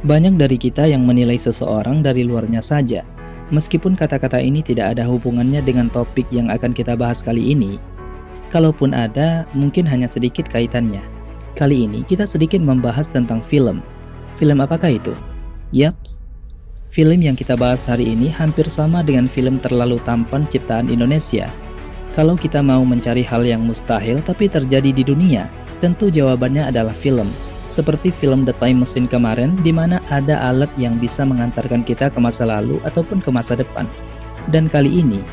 Banyak dari kita yang menilai seseorang dari luarnya saja, meskipun kata-kata ini tidak ada hubungannya dengan topik yang akan kita bahas kali ini. Kalaupun ada, mungkin hanya sedikit kaitannya. Kali ini kita sedikit membahas tentang film. Film apakah itu? Yaps, film yang kita bahas hari ini hampir sama dengan film Terlalu Tampan ciptaan Indonesia. Kalau kita mau mencari hal yang mustahil tapi terjadi di dunia, tentu jawabannya adalah film. Seperti film The Time Machine kemarin, di mana ada alat yang bisa mengantarkan kita ke masa lalu ataupun ke masa depan. Dan kali ini,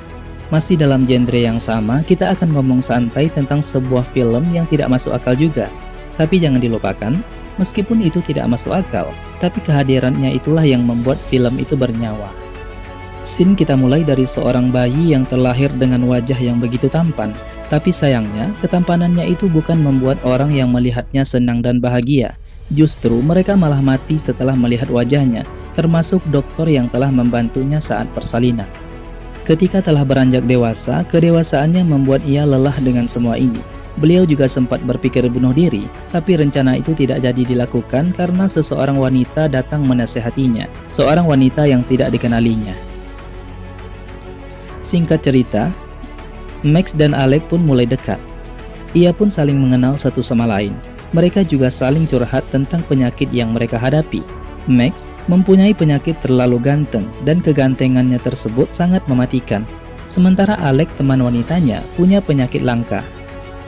masih dalam genre yang sama, kita akan ngomong santai tentang sebuah film yang tidak masuk akal juga. Tapi jangan dilupakan, meskipun itu tidak masuk akal, tapi kehadirannya itulah yang membuat film itu bernyawa. Scene kita mulai dari seorang bayi yang terlahir dengan wajah yang begitu tampan, tapi sayangnya ketampanannya itu bukan membuat orang yang melihatnya senang dan bahagia. Justru mereka malah mati setelah melihat wajahnya, termasuk dokter yang telah membantunya saat persalinan. Ketika telah beranjak dewasa, kedewasaannya membuat ia lelah dengan semua ini. Beliau juga sempat berpikir bunuh diri, tapi rencana itu tidak jadi dilakukan karena seseorang wanita datang menasehatinya, seorang wanita yang tidak dikenalinya. Singkat cerita, Max dan Alec pun mulai dekat. Ia pun saling mengenal satu sama lain. Mereka juga saling curhat tentang penyakit yang mereka hadapi. Max mempunyai penyakit terlalu ganteng dan kegantengannya tersebut sangat mematikan. Sementara Alec, teman wanitanya, punya penyakit langka,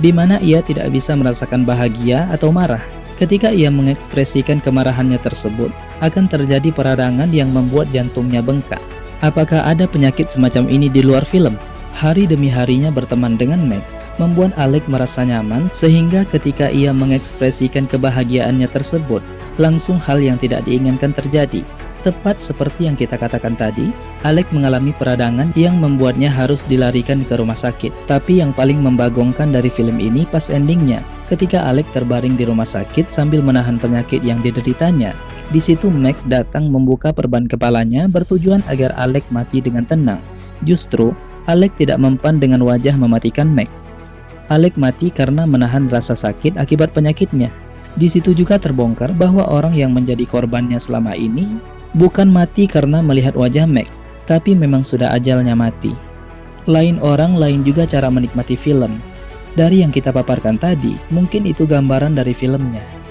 di mana ia tidak bisa merasakan bahagia atau marah. Ketika ia mengekspresikan kemarahannya tersebut, akan terjadi peradangan yang membuat jantungnya bengkak. Apakah ada penyakit semacam ini di luar film? Hari demi harinya berteman dengan Max membuat Alec merasa nyaman, sehingga ketika ia mengekspresikan kebahagiaannya tersebut, langsung hal yang tidak diinginkan terjadi. Tepat seperti yang kita katakan tadi, Alec mengalami peradangan yang membuatnya harus dilarikan ke rumah sakit. Tapi yang paling membagongkan dari film ini pas endingnya, ketika Alec terbaring di rumah sakit sambil menahan penyakit yang dideritanya. Di situ Max datang membuka perban kepalanya bertujuan agar Alec mati dengan tenang. Justru, Alec tidak mempan dengan wajah mematikan Max. Alec mati karena menahan rasa sakit akibat penyakitnya. Di situ juga terbongkar bahwa orang yang menjadi korbannya selama ini bukan mati karena melihat wajah Max, tapi memang sudah ajalnya mati. Lain orang, lain juga cara menikmati film. Dari yang kita paparkan tadi, mungkin itu gambaran dari filmnya.